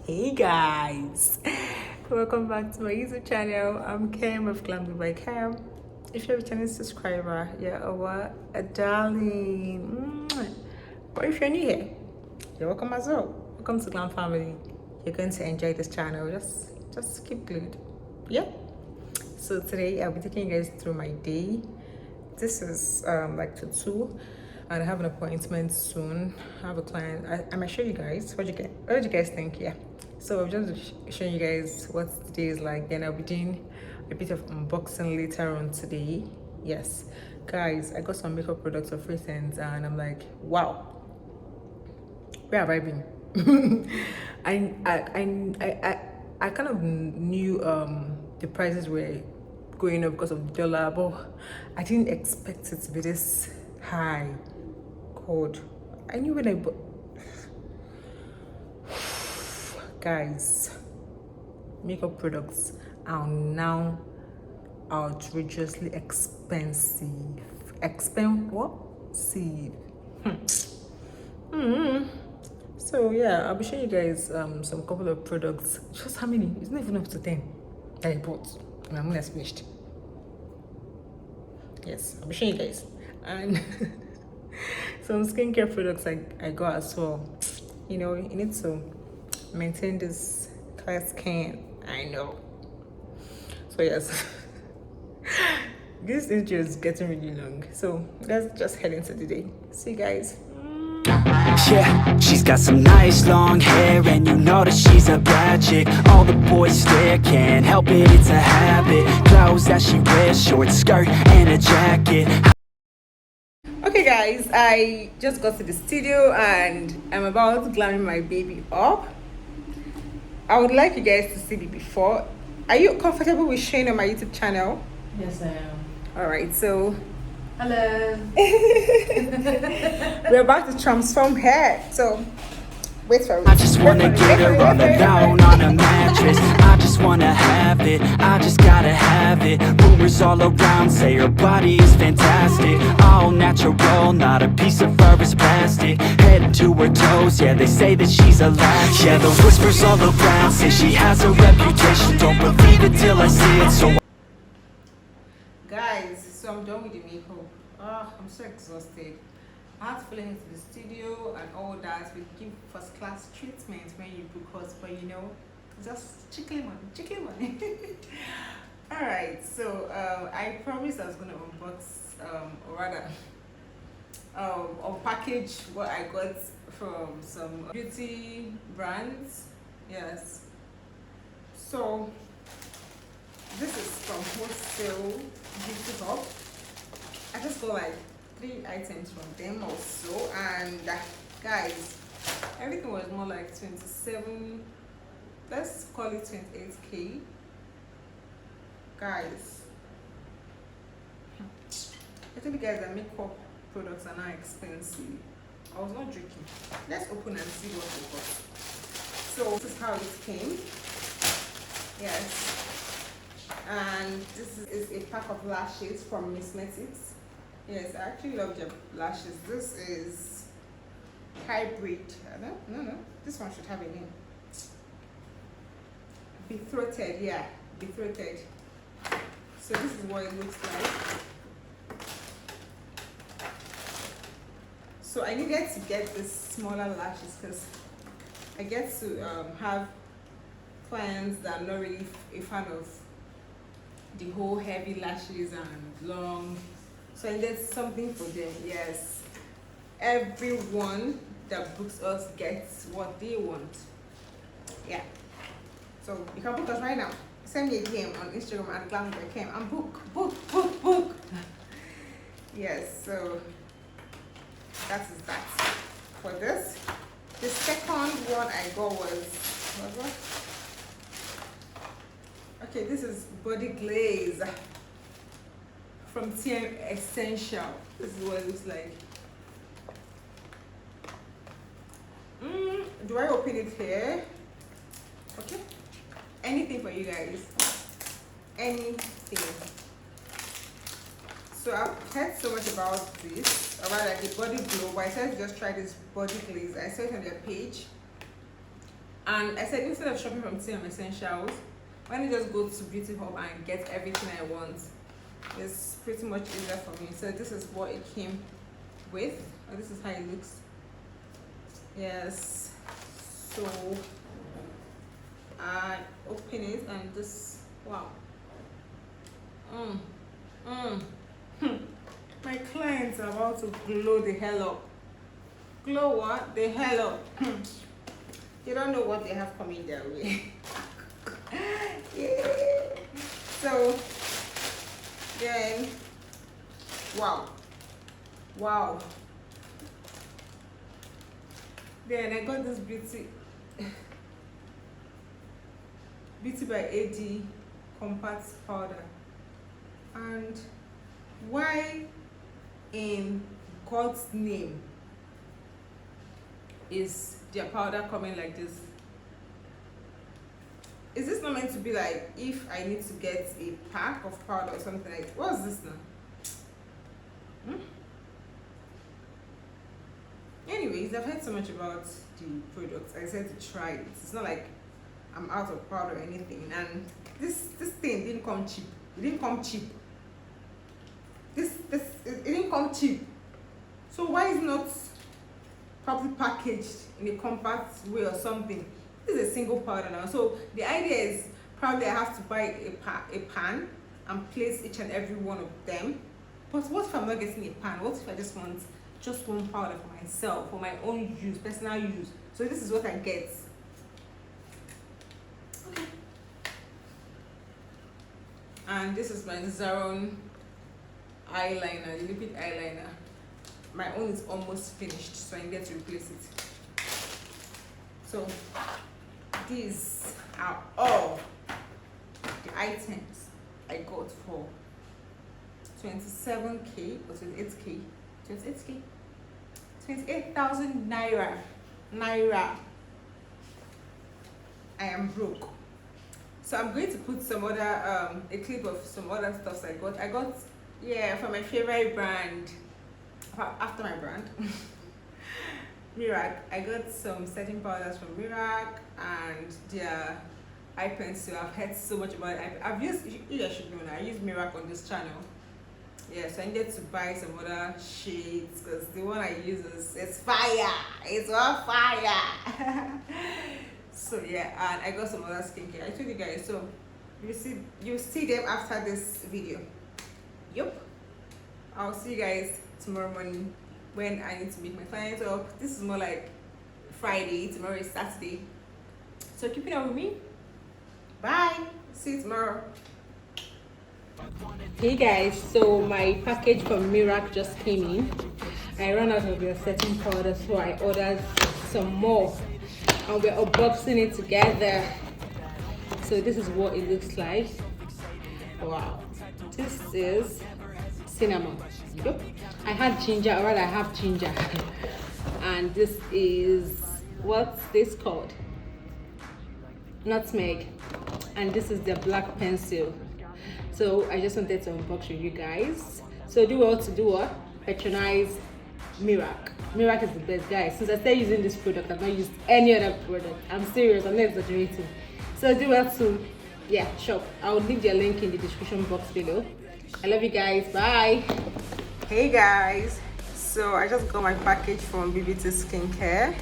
Hey guys, welcome back to my YouTube channel. I'm Cam of Glamby by Cam. If you're a returning subscriber, you're a darling. But if you're new here, you're welcome as well. Welcome to Glam Family. You're going to enjoy this channel. Just keep glued. Yeah. So today I'll be taking you guys through my day. This is like to 2 and I have an appointment soon. I have a client. I might show you guys. What do you guys think? Yeah. So I'm just showing you guys what the day is like. Then I'll be doing a bit of unboxing later on today. Yes. Guys, I got some makeup products of recent and I'm like, wow. Where have I been? I kind of knew the prices were going up because of the dollar, but I didn't expect it to be this high. God, I knew when I bought. Guys, makeup products are now outrageously expensive. Expensive. So yeah, I'll be showing you guys some couple of products. Just how many? It's not even up to 10 that I bought. And I'm almost finished. Yes, I'll be showing you guys. And some skincare products I got as well. You know, you need to maintain this clear skin. I know. So yes. This intro is getting really long. So let's just head into the day. See you guys. Yeah, she's got some nice long hair, and you know that she's a bad chick. All the boys stare, can't help it, it's a habit. Clothes that she wears, short skirt and a jacket. Okay guys, I just got to the studio and I'm about to glam my baby up. I would like you guys to see the before. Are you comfortable with showing on my YouTube channel? Yes, I am. Alright, so Hello. we're about to transform hair. So wait for it. I just wanna get her all alone on a mattress. I just wanna have it, I just gotta have it. Rumors all around say her body is fantastic. All natural, not a piece of fur is plastic. Head to her toes, yeah, they say that she's a latch. Yeah, the whispers all around say she has a reputation. Don't believe it till I see it, so Guys, so I'm done with the makeup. I'm so exhausted. I had to fly into the studio and all that. We give first class treatment when you book us, but you know, just chicken money. Alright, so I promised I was gonna unbox or rather package what I got from some beauty brands. Yes. So this is from Wholesale Beauty Hub. I just got like 3 items from them also, and guys, everything was more like 27, let's call it 28k. Guys, I tell you guys that makeup products are not expensive. I was not joking. Let's open and see what we got. So this is how it came. Yes. And this is a pack of lashes from Miss Metics. Yes, I actually love their lashes. This is hybrid. No. This one should have a name. Betrothed, yeah. Betrothed. So this is what it looks like. So I needed to get this smaller lashes because I get to have clients that are not really a fan of the whole heavy lashes and long, so I did something for them. Yes, everyone that books us gets what they want. Yeah, so you can book us right now. Send me a DM on Instagram at glamby.cam and book. Yes, so that is that for this. The second one I got was what? Okay, this is body glaze from TM Essential. This is what it looks like. Do I open it here? Okay. Anything for you guys. Anything. So I've heard so much about this, about like the body glow, but I said just try this body glaze. I saw it on their page. And I said instead of shopping from TM Essentials, why don't I just go to Beauty Hub and get everything I want? It's pretty much easier for me. So this is what it came with. And this is how it looks. Yes. So I open it and this, wow. My clients are about to glow the hell up. Glow what? The hell up. You don't know what they have coming their way. Yeah. So then, wow. Then I got this Beauty by AD compact powder. And why in God's name is their powder coming like this? Is this not meant to be like if I need to get a pack of powder or something like, what's this now? Anyways, I've heard so much about the product. I decided to try it. It's not like I'm out of powder or anything. And this thing didn't come cheap. It didn't come cheap. It didn't come cheap. So why is it not probably packaged in a compact way or something? This is a single powder now. So the idea is probably I have to buy a pan and place each and every one of them. But what if I'm not getting a pan? What if I just want just one powder for myself, for my own use, personal use? So this is what I get. Okay. And this is my Zaron eyeliner, the liquid eyeliner. My own is almost finished, so I get to replace it. So these are all the items I got for 27k or 28k, 28,000 naira. I am broke. So I'm going to put some other a clip of some other stuff I got yeah, from my favorite brand, after my brand. Mirac. I got some setting powders from Mirac and their eye pencil. I've heard so much about it. I've used, you guys should know now, I use Mirac on this channel. Yeah, so I needed to buy some other shades because the one I use it's fire. It's on fire. So yeah, and I got some other skincare. I told you guys, so you'll see them after this video. Yup. I'll see you guys tomorrow morning when I need to meet my clients up. This is more like Friday, tomorrow is Saturday. So keep it up with me. Bye. See you tomorrow. Hey guys, so my package from Mirac just came in. I ran out of their setting powder, so I ordered some more. And we're unboxing it together. So this is what it looks like. Wow. This is cinnamon. Yep. I had ginger, or rather I have ginger. And this is, what's this called? Nutmeg. And this is the black pencil. So I just wanted to unbox with you guys. So do well to do what? Patronize Mirac. Mirac is the best, guys. Since I started using this product, I've not used any other product. I'm serious, I'm not exaggerating. So do well to, yeah, shop. I'll leave their link in the description box below. I love you guys. Bye. Hey guys. So I just got my package from BBT Skincare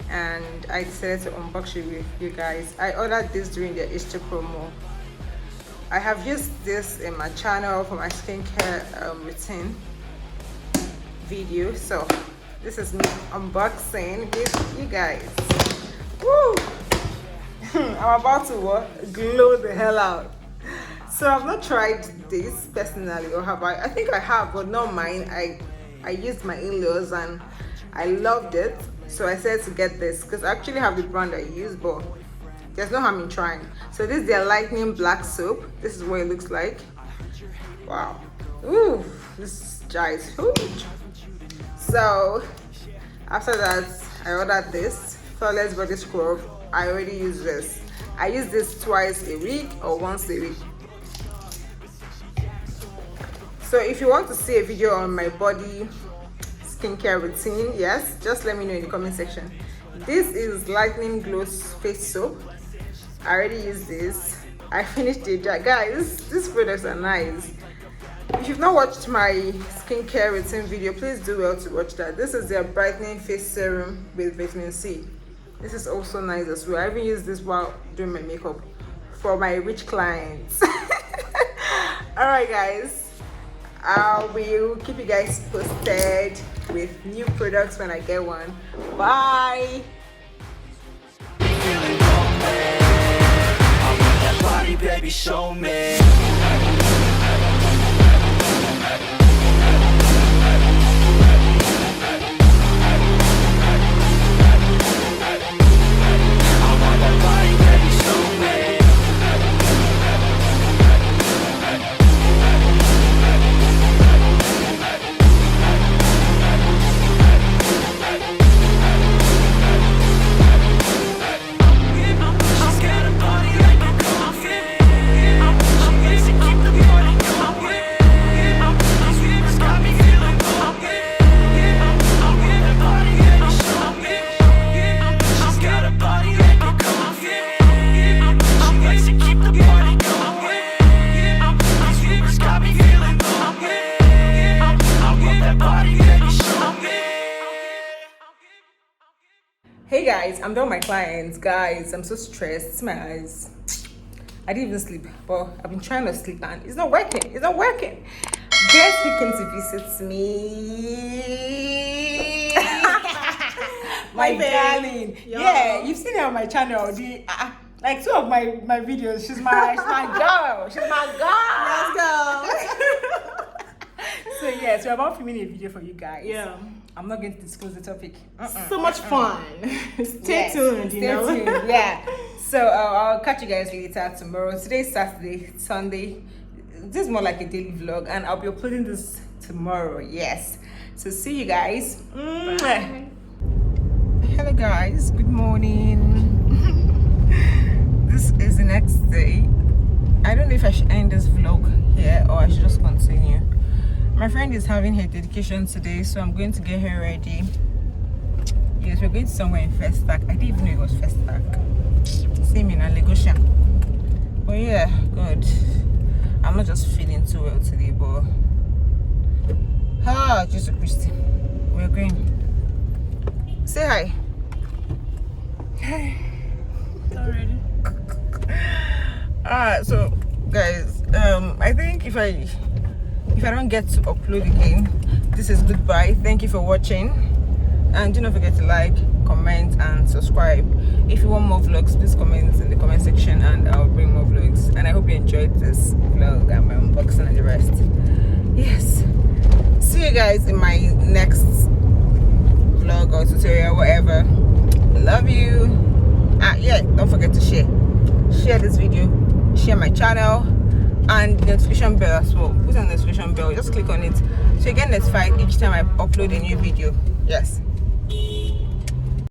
and I decided to unbox it with you guys. I ordered this during the Easter promo. I have used this in my channel for my skincare routine video. So this is me unboxing with you guys. Woo! I'm about to what? Glow the hell out. So I've not tried this personally, or have I? I think I have, but not mine. I used my in-laws and I loved it. So I said to get this because I actually have the brand I use, but there's no harm in trying. So this is their lightning black soap. This is what it looks like. Wow. Ooh, this jar is huge. So after that, I ordered this Flawless Body Scrub. I already use this. I use this twice a week or once a week. So if you want to see a video on my body skincare routine, yes, just let me know in the comment section. This is Lightning Glow face soap. I already used this. I finished it. Guys, these products are nice. If you've not watched my skincare routine video, please do well to watch that. This is their brightening face serum with vitamin C. This is also nice as well. I even use this while doing my makeup for my rich clients. All right, guys, I will keep you guys posted with new products when I get one. Bye. Body, baby, show me. Hey guys, I'm done with my clients. Guys, I'm so stressed. See my eyes. I didn't even sleep, but I've been trying to sleep and it's not working. It's not working. Guess who came to visit me? My darling. Yeah, you've seen her on my channel. Like two of my videos. She's my girl. She's my girl. Let's go. So yeah, so I'm about filming a video for you guys. Yeah. I'm not going to disclose the topic. So much fun. Stay tuned, Stay tuned. Yeah. So I'll catch you guys later tomorrow. Today's Saturday, Sunday. This is more like a daily vlog, and I'll be uploading this tomorrow. Yes. So see you guys. Bye. Hello guys. Good morning. This is the next day. I don't know if I should end this vlog here or I should just continue. My friend is having her dedication today, so I'm going to get her ready. Yes, we're going somewhere in Festac. I didn't even know it was Festac. Same in Lagosian. But yeah, good. I'm not just feeling too well today, but Jesus Christ. We're going. Say hi. Hi. Already. So guys, I think if I don't get to upload again, this is goodbye. Thank you for watching, and do not forget to like, comment and subscribe. If you want more vlogs, please comment in the comment section and I'll bring more vlogs. And I hope you enjoyed this vlog and my unboxing and the rest. Yes, see you guys in my next vlog or tutorial, whatever. Love you. Yeah, don't forget to share this video, share my channel, and the notification bell as well. Put on the notification bell, just click on it so you get notified each time I upload a new video. Yes.